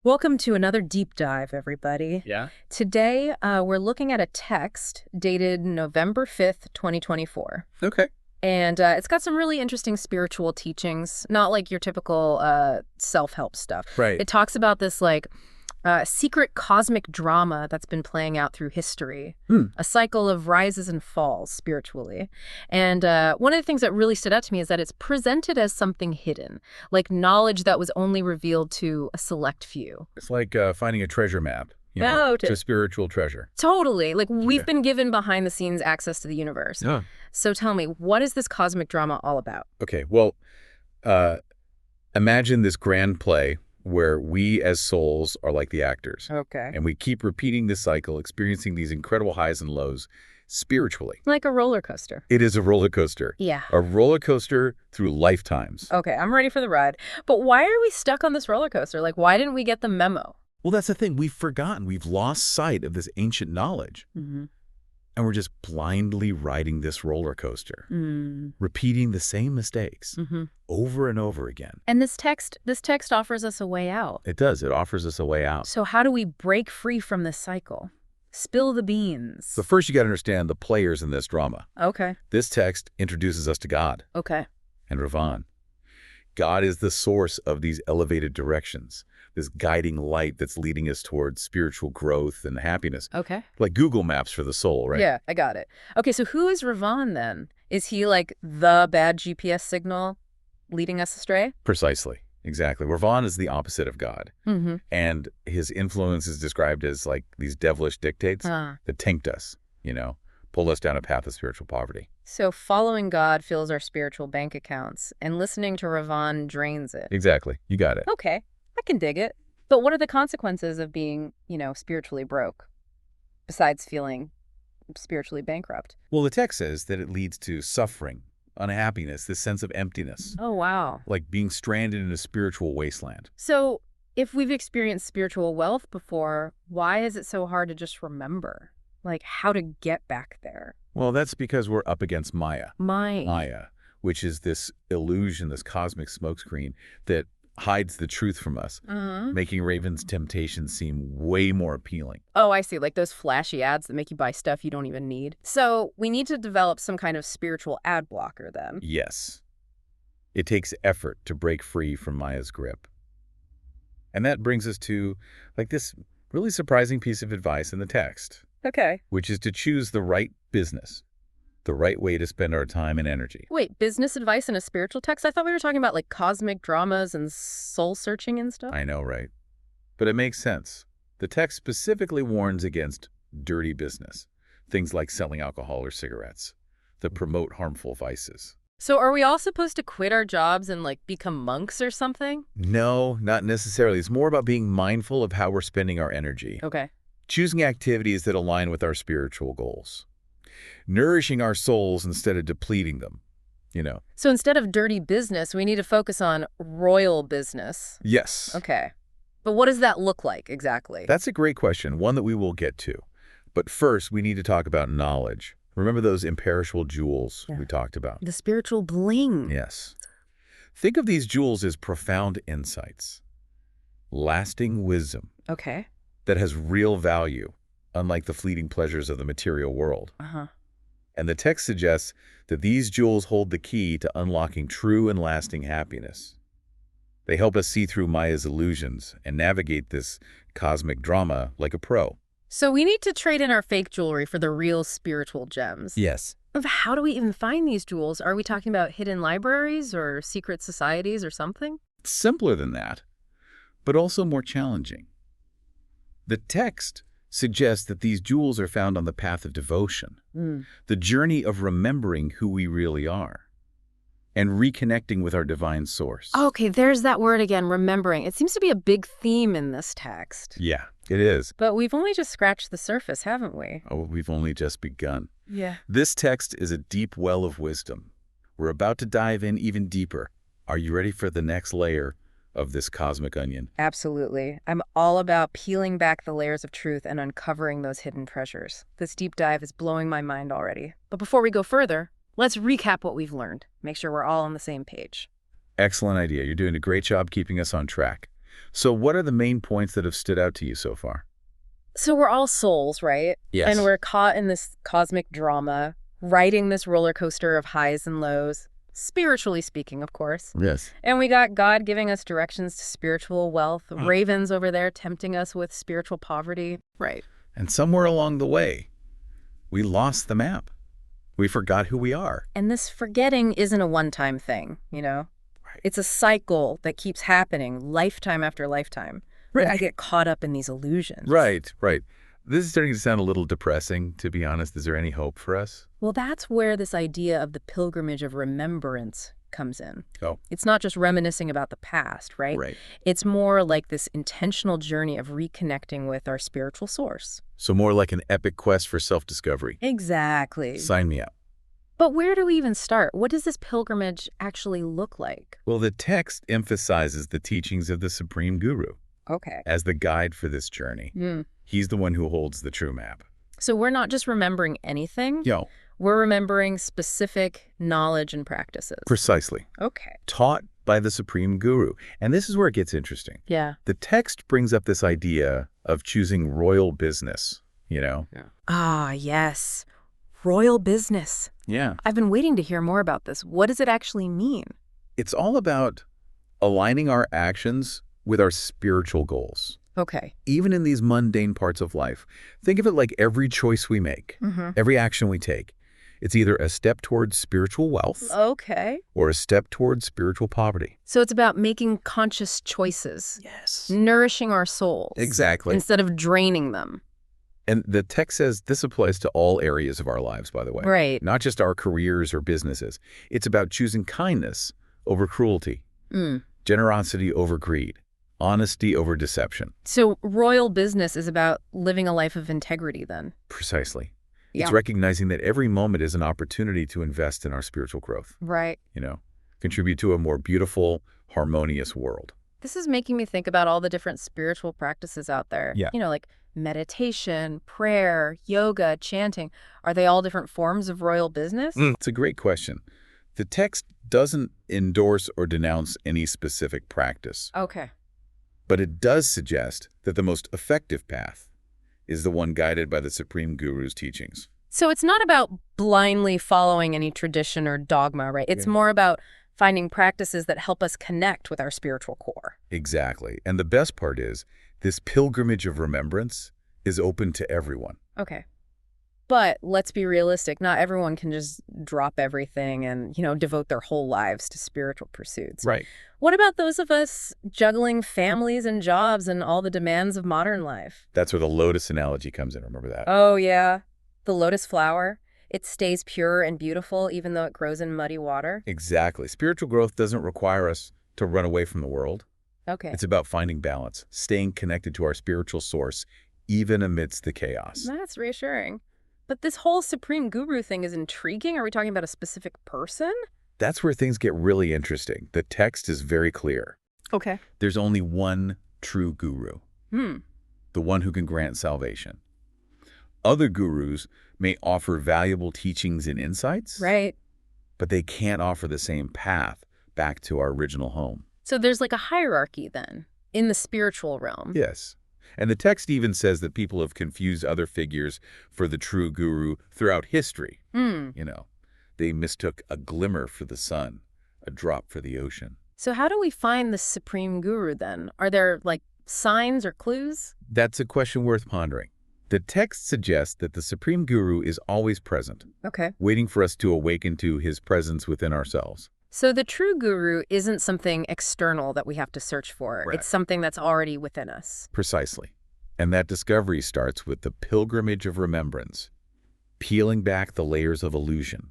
Welcome to another deep dive, everybody. Yeah? Today, we're looking at a text dated November 5th, 2024. Okay. And it's got some really interesting spiritual teachings, not like your typical self-help stuff. Right. It talks about this, secret cosmic drama that's been playing out through history, Hmm. a cycle of rises and falls spiritually. And one of the things that really stood out to me is that it's presented as something hidden, like knowledge that was only revealed to a select few. It's like finding a treasure map, Oh, to spiritual treasure. totally. Like, we've Yeah. been given behind-the-scenes access to the universe. Yeah. So tell me, what is this cosmic drama all about? Okay, well, uh, imagine this grand play where we as souls are like the actors. Okay. And we keep repeating this cycle, experiencing these incredible highs and lows spiritually. Like a roller coaster. It is a roller coaster. Yeah. A roller coaster through lifetimes. Okay, I'm ready for the ride. But why are we stuck on this roller coaster? Like, why didn't we get the memo? Well, that's the thing. We've forgotten. We've lost sight of this ancient knowledge. Mm-hmm. And we're just blindly riding this roller coaster, repeating the same mistakes over and over again. And this text offers us a way out. It does. It offers us a way out. So how do we break free from this cycle? Spill the beans. So first you got to understand the players in this drama. Okay. This text introduces us to God Okay. and Ravan. God is the source of these elevated directions, this guiding light that's leading us towards spiritual growth and happiness. Okay. Like Google Maps for the soul, right? Yeah, I got it. Okay, so who is Ravan then? Is he like the bad GPS signal leading us astray? Precisely. Exactly. Ravan is the opposite of God. Mm-hmm. And his influence is described as like these devilish dictates Ah. that taint us, pull us down a path of spiritual poverty. So following God fills our spiritual bank accounts, and listening to Ravan drains it. Exactly. You got it. Okay, I can dig it. But what are the consequences of being, spiritually broke, besides feeling spiritually bankrupt? Well, the text says that it leads to suffering, unhappiness, this sense of emptiness, Oh, wow. like being stranded in a spiritual wasteland. So if we've experienced spiritual wealth before, why is it so hard to just remember? Like, how to get back there? Well, that's because we're up against Maya. Mine. Maya, which is this illusion, this cosmic smokescreen that hides the truth from us, making Raven's temptations seem way more appealing. Oh, I see. Like those flashy ads that make you buy stuff you don't even need. So we need to develop some kind of spiritual ad blocker then. Yes. It takes effort to break free from Maya's grip. And that brings us to this really surprising piece of advice in the text, Okay. which is to choose the right business, the right way to spend our time and energy. Wait, business advice in a spiritual text? I thought we were talking about like cosmic dramas and soul searching and stuff. I know, right? But it makes sense. The text specifically warns against dirty business, things like selling alcohol or cigarettes that promote harmful vices. So are we all supposed to quit our jobs and like become monks or something? No, not necessarily. It's more about being mindful of how we're spending our energy. Okay. Choosing activities that align with our spiritual goals. Nourishing our souls instead of depleting them, So instead of dirty business, we need to focus on royal business. Yes. Okay. But what does that look like exactly? That's a great question, one that we will get to. But first, we need to talk about knowledge. Remember those imperishable jewels we talked about? The spiritual bling. Yes. Think of these jewels as profound insights, lasting wisdom Okay. that has real value, unlike the fleeting pleasures of the material world. Uh-huh. And the text suggests that these jewels hold the key to unlocking true and lasting happiness. They help us see through Maya's illusions and navigate this cosmic drama like a pro. So we need to trade in our fake jewelry for the real spiritual gems. Yes. How do we even find these jewels? Are we talking about hidden libraries or secret societies or something? Simpler than that, but also more challenging. The text suggests that these jewels are found on the path of devotion, the journey of remembering who we really are, and reconnecting with our divine source. Okay, there's that word again, remembering. It seems to be a big theme in this text. Yeah, it is. But we've only just scratched the surface, haven't we? Oh, we've only just begun. Yeah. This text is a deep well of wisdom. We're about to dive in even deeper. Are you ready for the next layer of this cosmic onion? Absolutely. I'm all about peeling back the layers of truth and uncovering those hidden treasures. This deep dive is blowing my mind already. But before we go further, let's recap what we've learned. Make sure we're all on the same page. Excellent idea. You're doing a great job keeping us on track. So what are the main points that have stood out to you so far? So we're all souls, right? Yes. And we're caught in this cosmic drama, riding this roller coaster of highs and lows, spiritually speaking, of course. Yes. And we got God giving us directions to spiritual wealth, ravens over there tempting us with spiritual poverty. Right. And somewhere along the way, we lost the map. We forgot who we are. And this forgetting isn't a one-time thing, you know? Right. It's a cycle that keeps happening lifetime after lifetime. Right. I get caught up in these illusions. Right, right. This is starting to sound a little depressing, to be honest. Is there any hope for us? Well, that's where this idea of the pilgrimage of remembrance comes in. Oh. It's not just reminiscing about the past, right? Right. It's more like this intentional journey of reconnecting with our spiritual source. So more like an epic quest for self-discovery. Exactly. Sign me up. But where do we even start? What does this pilgrimage actually look like? Well, the text emphasizes the teachings of the Supreme Guru Okay. as the guide for this journey. He's the one who holds the true map. So we're not just remembering anything. Yo. We're remembering specific knowledge and practices. Precisely. Okay. Taught by the Supreme Guru. And this is where it gets interesting. Yeah. The text brings up this idea of choosing royal business, you know? Yeah. Ah, yes. Royal business. Yeah. I've been waiting to hear more about this. What does it actually mean? It's all about aligning our actions with our spiritual goals. Okay. Even in these mundane parts of life. Think of it like every choice we make, every action we take. It's either a step towards spiritual wealth Okay. or a step towards spiritual poverty. So it's about making conscious choices. Yes. Nourishing our souls. Exactly. Instead of draining them. And the text says this applies to all areas of our lives, by the way. Right. Not just our careers or businesses. It's about choosing kindness over cruelty, generosity over greed, honesty over deception. So royal business is about living a life of integrity then. Precisely. Yeah. It's recognizing that every moment is an opportunity to invest in our spiritual growth, Right. you know, contribute to a more beautiful, harmonious world. This is making me think about all the different spiritual practices out there. Yeah. You know, like meditation, prayer, yoga, chanting. Are they all different forms of royal business? It's a great question. The text doesn't endorse or denounce any specific practice, Okay. but it does suggest that the most effective path is the one guided by the Supreme Guru's teachings. So it's not about blindly following any tradition or dogma, right? It's more about finding practices that help us connect with our spiritual core. Exactly. And the best part is, this pilgrimage of remembrance is open to everyone. Okay. But let's be realistic. Not everyone can just drop everything and, you know, devote their whole lives to spiritual pursuits. Right. What about those of us juggling families and jobs and all the demands of modern life? That's where the lotus analogy comes in. Remember that? Oh, yeah. The lotus flower. It stays pure and beautiful even though it grows in muddy water. Exactly. Spiritual growth doesn't require us to run away from the world. Okay. It's about finding balance, staying connected to our spiritual source, even amidst the chaos. That's reassuring. But this whole Supreme Guru thing is intriguing. Are we talking about a specific person? That's where things get really interesting. The text is very clear. Okay. There's only one true guru, the one who can grant salvation. Other gurus may offer valuable teachings and insights, Right. but they can't offer the same path back to our original home. So there's like a hierarchy then in the spiritual realm. Yes. And the text even says that people have confused other figures for the true guru throughout history. You know, they mistook a glimmer for the sun, a drop for the ocean. So how do we find the Supreme Guru then? Are there like signs or clues? That's a question worth pondering. The text suggests that the Supreme Guru is always present, Okay. waiting for us to awaken to his presence within ourselves. So the true guru isn't something external that we have to search for. Right. It's something that's already within us. Precisely. And that discovery starts with the pilgrimage of remembrance, peeling back the layers of illusion,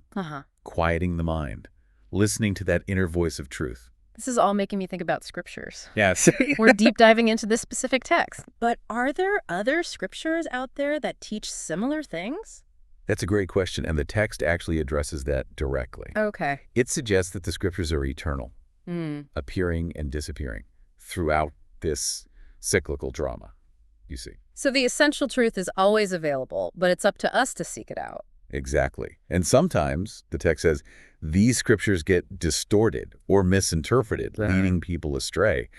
quieting the mind, listening to that inner voice of truth. This is all making me think about scriptures. Yes. We're deep diving into this specific text. But are there other scriptures out there that teach similar things? That's a great question, and the text actually addresses that directly. Okay. It suggests that the scriptures are eternal, appearing and disappearing throughout this cyclical drama, you see. So the essential truth is always available, but it's up to us to seek it out. Exactly. And sometimes, the text says, these scriptures get distorted or misinterpreted, leading people astray.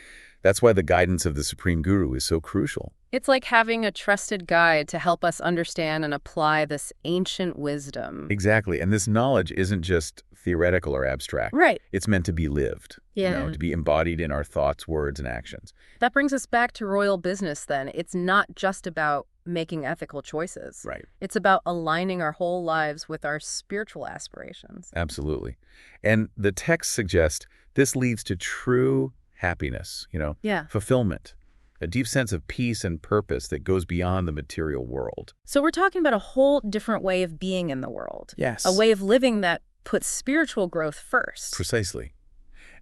That's why the guidance of the Supreme Guru is so crucial. It's like having a trusted guide to help us understand and apply this ancient wisdom. Exactly. And this knowledge isn't just theoretical or abstract. Right. It's meant to be lived, Yeah. to be embodied in our thoughts, words, and actions. That brings us back to royal business then. It's not just about making ethical choices. Right. It's about aligning our whole lives with our spiritual aspirations. Absolutely. And the text suggests this leads to true happiness, Yeah. fulfillment, a deep sense of peace and purpose that goes beyond the material world. So we're talking about a whole different way of being in the world. Yes. A way of living that puts spiritual growth first. Precisely.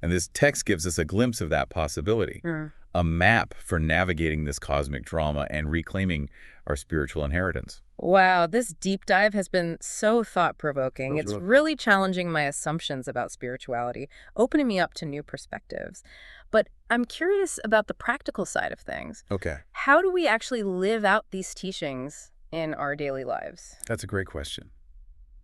And this text gives us a glimpse of that possibility, a map for navigating this cosmic drama and reclaiming our spiritual inheritance. Wow, this deep dive has been so thought-provoking. It's really challenging my assumptions about spirituality, opening me up to new perspectives. But I'm curious about the practical side of things. Okay. How do we actually live out these teachings in our daily lives? That's a great question.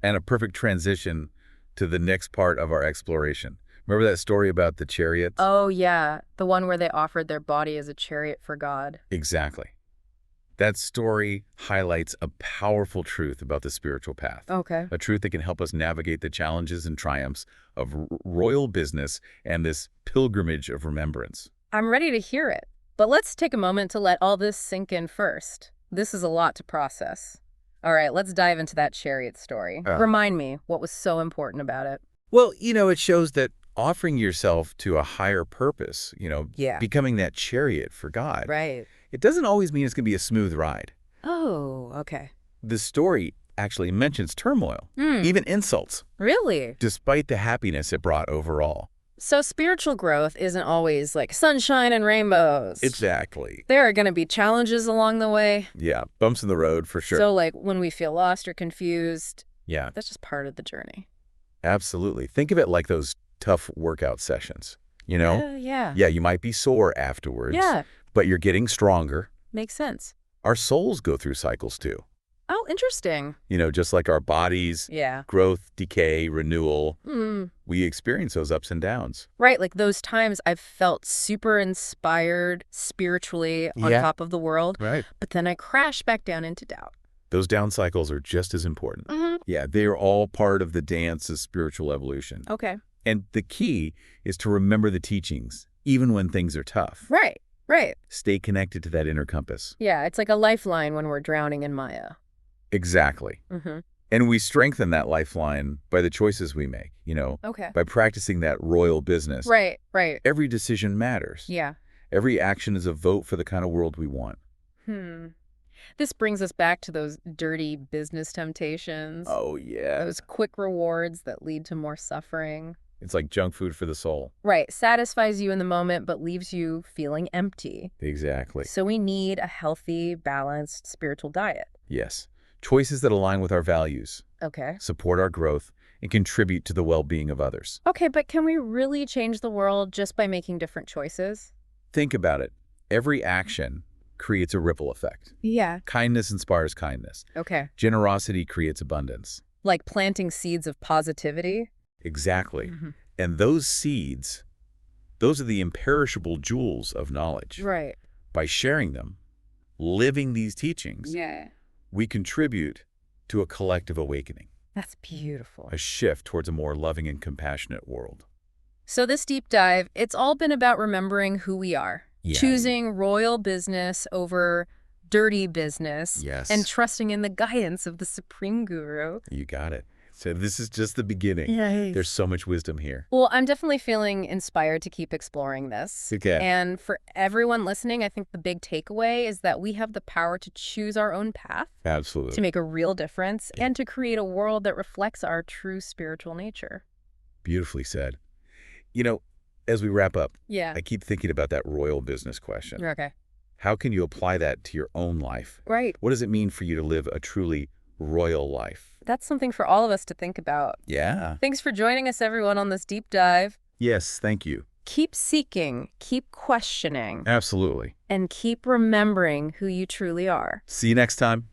And a perfect transition to the next part of our exploration. Remember that story about the chariots? Oh, yeah. The one where they offered their body as a chariot for God. Exactly. That story highlights a powerful truth about the spiritual path. Okay. A truth that can help us navigate the challenges and triumphs of royal business and this pilgrimage of remembrance. I'm ready to hear it. But let's take a moment to let all this sink in first. This is a lot to process. All right, let's dive into that chariot story. Remind me, what was so important about it? Well, it shows that offering yourself to a higher purpose, Yeah. becoming that chariot for God, Right. it doesn't always mean it's going to be a smooth ride. Oh, okay. The story actually mentions turmoil, even insults, Really? despite the happiness it brought overall. So spiritual growth isn't always like sunshine and rainbows. Exactly. There are going to be challenges along the way. Yeah, bumps in the road for sure. So like when we feel lost or confused, Yeah, that's just part of the journey. absolutely. Think of it like those tough workout sessions, Yeah. Yeah, you might be sore afterwards, Yeah, but you're getting stronger. makes sense. Our souls go through cycles too. Oh, interesting. Just like our bodies, Yeah. growth, decay, renewal, Mm. we experience those ups and downs. Right, like those times I've felt super inspired spiritually on Yeah. top of the world, Right. but then I crash back down into doubt. Those down cycles are just as important. Mm-hmm. Yeah, they are all part of the dance of spiritual evolution. Okay. And the key is to remember the teachings, even when things are tough. Right. Stay connected to that inner compass. Yeah, it's like a lifeline when we're drowning in Maya. Exactly. Mm-hmm. And we strengthen that lifeline by the choices we make, Okay. by practicing that royal business. Right. Every decision matters. Yeah. Every action is a vote for the kind of world we want. This brings us back to those dirty business temptations. Oh, yeah. Those quick rewards that lead to more suffering. It's like junk food for the soul. Right. Satisfies you in the moment, but leaves you feeling empty. Exactly. So we need a healthy, balanced spiritual diet. Yes. Choices that align with our values, Okay. support our growth, and contribute to the well-being of others. Okay, but can we really change the world just by making different choices? Think about it. Every action creates a ripple effect. Yeah. Kindness inspires kindness. Okay. Generosity creates abundance. Like planting seeds of positivity? Exactly. Mm-hmm. And those seeds, those are the imperishable jewels of knowledge. Right. By sharing them, living these teachings, Yeah. we contribute to a collective awakening, That's beautiful. a shift towards a more loving and compassionate world. So this deep dive, it's all been about remembering who we are. Yeah. Choosing royal business over dirty business. Yes. And trusting in the guidance of the Supreme Guru. You got it. So this is just the beginning. Yeah. There's so much wisdom here. Well, I'm definitely feeling inspired to keep exploring this. Okay. And for everyone listening, I think the big takeaway is that we have the power to choose our own path, Absolutely. to make a real difference, and to create a world that reflects our true spiritual nature. Beautifully said. As we wrap up, Yeah. I keep thinking about that royal business question. Okay. How can you apply that to your own life? Right. What does it mean for you to live a truly royal life? That's something for all of us to think about. Yeah. Thanks for joining us, everyone, on this deep dive. Yes, thank you. Keep seeking, keep questioning, Absolutely. and keep remembering who you truly are. See you next time.